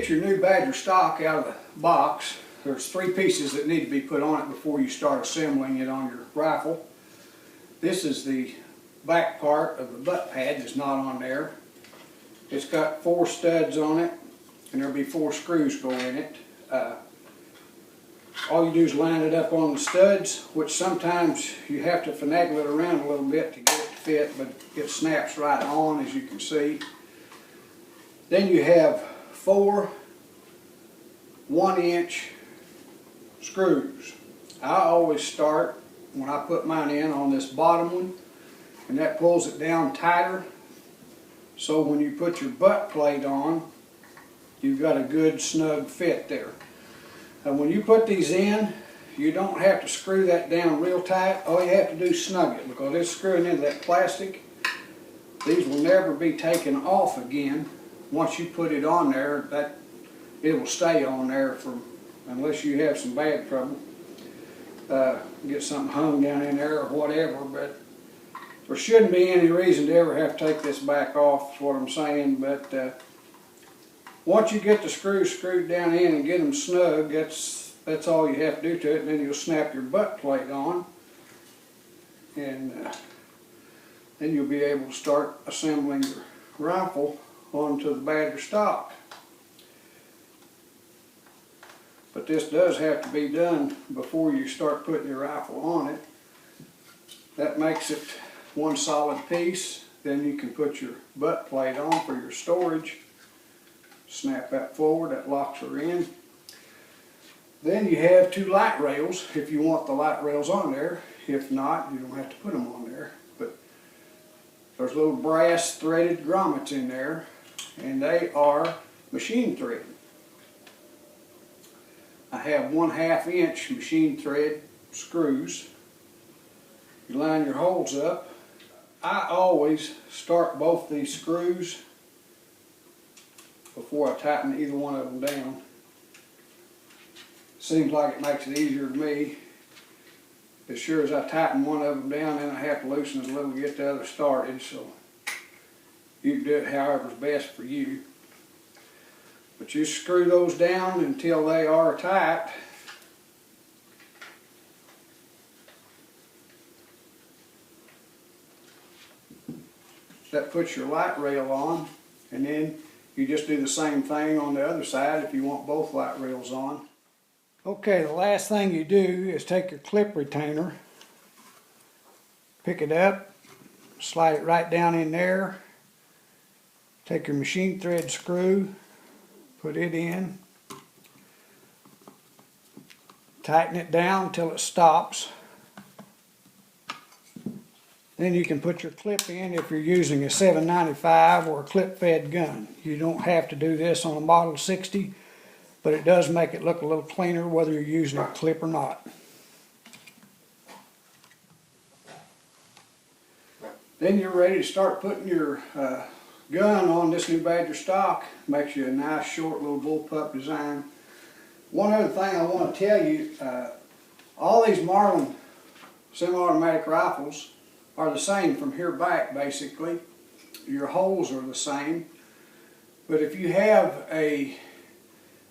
get your new Badger stock out of the box, there's 3 pieces that need to be put on it before you start assembling it on your rifle. This is the back part of the butt pad that's not on there. It's got 4 studs on it, and there'll be 4 screws go in it. All you do is line it up on the studs, which sometimes you have to finagle it around a little bit to get it to fit, but it snaps right on, as you can see. Then you have 4 1-inch screws. I always start, when I put mine in, on this bottom one, and that pulls it down tighter, so when you put your butt plate on, you've got a good snug fit there. When you put these in, you don't have to screw that down real tight. All you have to do is snug it, because it's screwing into that plastic. These will never be taken off again. Once you put it on there, it will stay on there unless you have some bad trouble. Get something hung down in there or whatever, but there shouldn't be any reason to ever have to take this back off, is what I'm saying. But once you get the screws screwed down in and get them snug, that's all you have to do to it, and then you'll snap your butt plate on, and then you'll be able to start assembling your rifle onto the Badger stock. But this does have to be done before you start putting your rifle on it. That makes it one solid piece. Then you can put your butt plate on for your storage. Snap that forward, that locks her in. Then you have 2 light rails if you want the light rails on there. If not, you don't have to put them on there. But there's little brass threaded grommets in there, and they are machine thread. I have 1/2 inch machine thread screws. You line your holes up. I always start both these screws before I tighten either one of them down. Seems like it makes it easier to me. As sure as I tighten one of them down, then I have to loosen it a little to get the other started. So you can do it however's best for you. But you screw those down until they are tight. That puts your light rail on, and then you just do the same thing on the other side if you want both light rails on. Okay, the last thing you do is take your clip retainer, pick it up, slide it right down in there, take your machine thread screw, put it in, tighten it down until it stops. Then you can put your clip in if you're using a 795 or a clip-fed gun. You don't have to do this on a Model 60, but it does make it look a little cleaner whether you're using a clip or not. Then you're ready to start putting your gun on this new Badger stock. Makes you a nice short little bullpup design. One other thing I want to tell you, all these Marlin semi-automatic rifles are the same from here back basically. Your holes are the same. But if you have a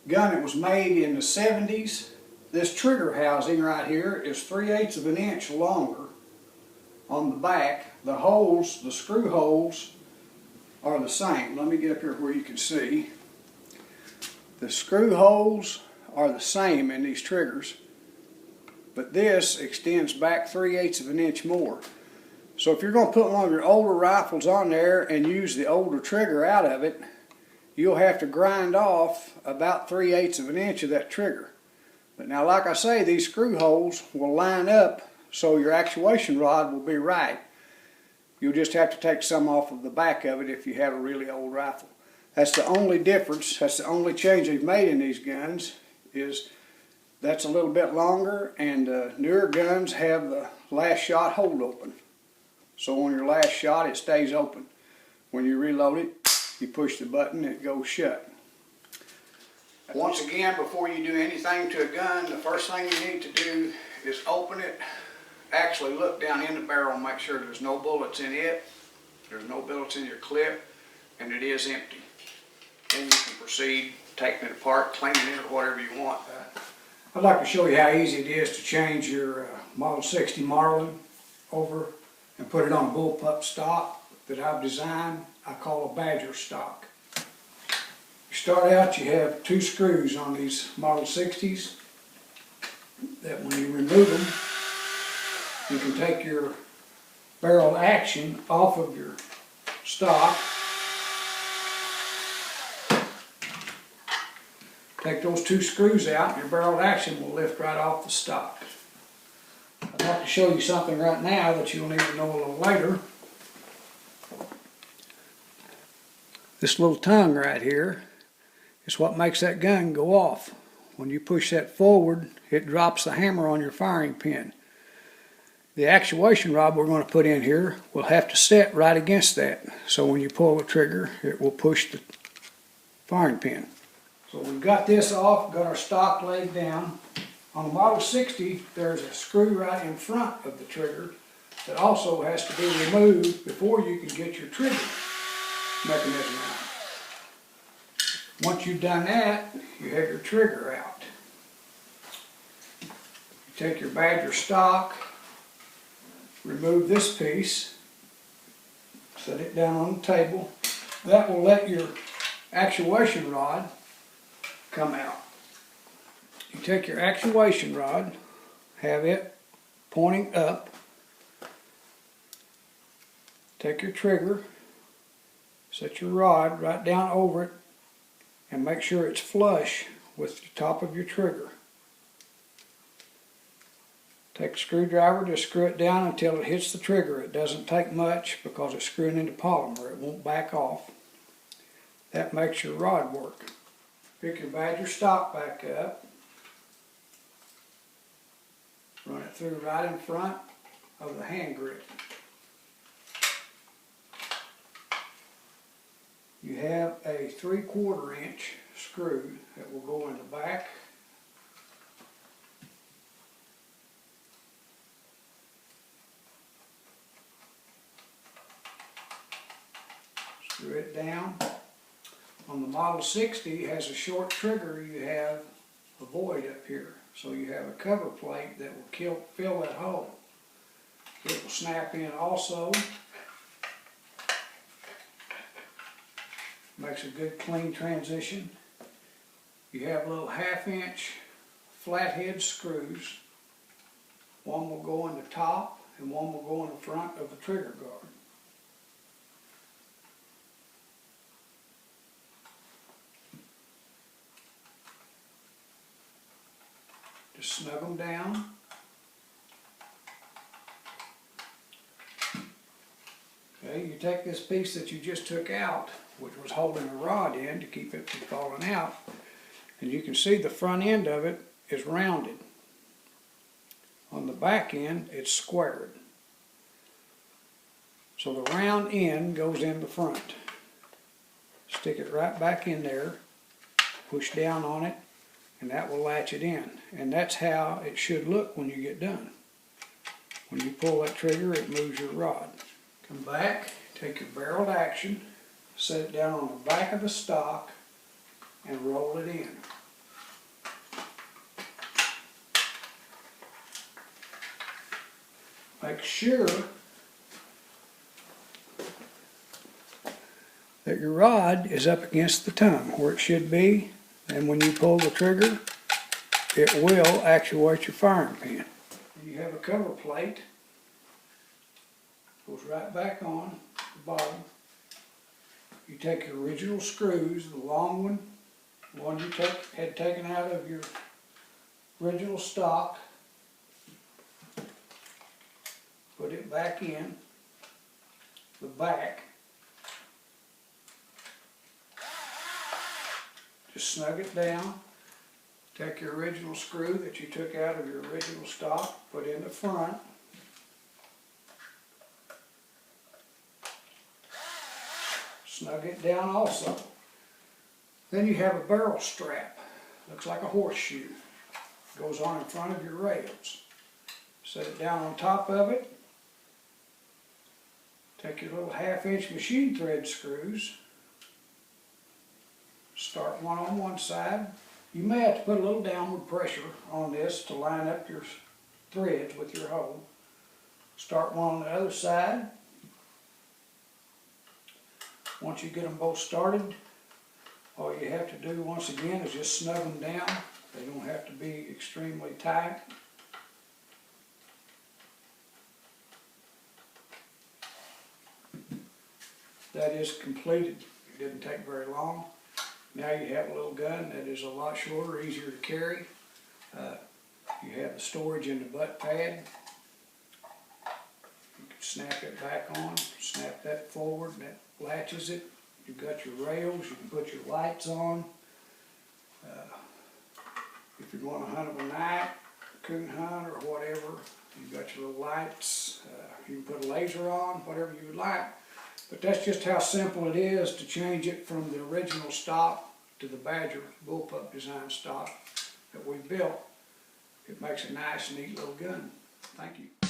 gun that was made in the 70s, this trigger housing right here is 3/8 of an inch longer on the back. The holes, the screw holes, are the same. Let me get up here where you can see. The screw holes are the same in these triggers, but this extends back 3/8 of an inch more. So if you're going to put one of your older rifles on there and use the older trigger out of it, you'll have to grind off about 3/8 of an inch of that trigger. But now, like I say, these screw holes will line up so your actuation rod will be right. You'll just have to take some off of the back of it if you have a really old rifle. That's the only difference, that's the only change they've made in these guns, is that's a little bit longer, and newer guns have the last shot hold open. So on your last shot it stays open. When you reload it, you push the button and it goes shut. Once again, before you do anything to a gun, the first thing you need to do is open it. Actually look down in the barrel and make sure there's no bullets in it, there's no bullets in your clip, and it is empty. Then you can proceed to taking it apart, cleaning it, or whatever you want. I'd like to show you how easy it is to change your Model 60 Marlin over and put it on a bullpup stock that I've designed. I call a Badger stock. You start out, you have 2 screws on these Model 60s that when you remove them, you can take your barrel action off of your stock. Take those 2 screws out and your barrel action will lift right off the stock. I'd like to show you something right now that you'll need to know a little later. This little tongue right here is what makes that gun go off. When you push that forward, it drops the hammer on your firing pin. The actuation rod we're going to put in here will have to set right against that. So when you pull the trigger, it will push the firing pin. So we've got this off, got our stock laid down. On the Model 60, there's a screw right in front of the trigger that also has to be removed before you can get your trigger mechanism out. Once you've done that, you have your trigger out. You take your Badger stock, remove this piece, set it down on the table. That will let your actuation rod come out. You take your actuation rod, have it pointing up, take your trigger, set your rod right down over it, and make sure it's flush with the top of your trigger. Take a screwdriver, just screw it down until it hits the trigger. It doesn't take much because it's screwing into polymer. It won't back off. That makes your rod work. Pick your Badger stock back up. Run it through right in front of the hand grip. You have a 3/4 inch screw that will go in the back. Screw it down. On the Model 60, it has a short trigger, you have a void up here. So you have a cover plate that will fill that hole. It will snap in also. Makes a good clean transition. You have little 1/2 inch flathead screws. One will go in the top and one will go in the front of the trigger guard. Just snug them down. Okay, you take this piece that you just took out, which was holding the rod in to keep it from falling out, and you can see the front end of it is rounded. On the back end, it's squared. So the round end goes in the front. Stick it right back in there, push down on it, and that will latch it in. And that's how it should look when you get done. When you pull that trigger, it moves your rod. Come back, take your barreled action, set it down on the back of the stock, and roll it in. Make sure that your rod is up against the tongue where it should be, and when you pull the trigger, it will actuate your firing pin. You have a cover plate, goes right back on the bottom. You take your original screws, the long one, the one you had taken out of your original stock, put it back in the back. Just snug it down. Take your original screw that you took out of your original stock, put in the front. Snug it down also. Then you have a barrel strap. Looks like a horseshoe. Goes on in front of your rails. Set it down on top of it. Take your little 1/2 inch machine thread screws. Start one on one side. You may have to put a little downward pressure on this to line up your threads with your hole. Start one on the other side. Once you get them both started, all you have to do once again is just snug them down. They don't have to be extremely tight. That is completed. It didn't take very long. Now you have a little gun that is a lot shorter, easier to carry. You have the storage in the butt pad. You can snap it back on, snap that forward, and that latches it. You've got your rails, you can put your lights on. If you're going to hunt of a night, coon hunt or whatever, you've got your little lights. You can put a laser on, whatever you would like. But that's just how simple it is to change it from the original stock to the Badger bullpup design stock that we built. It makes a nice, neat little gun. Thank you.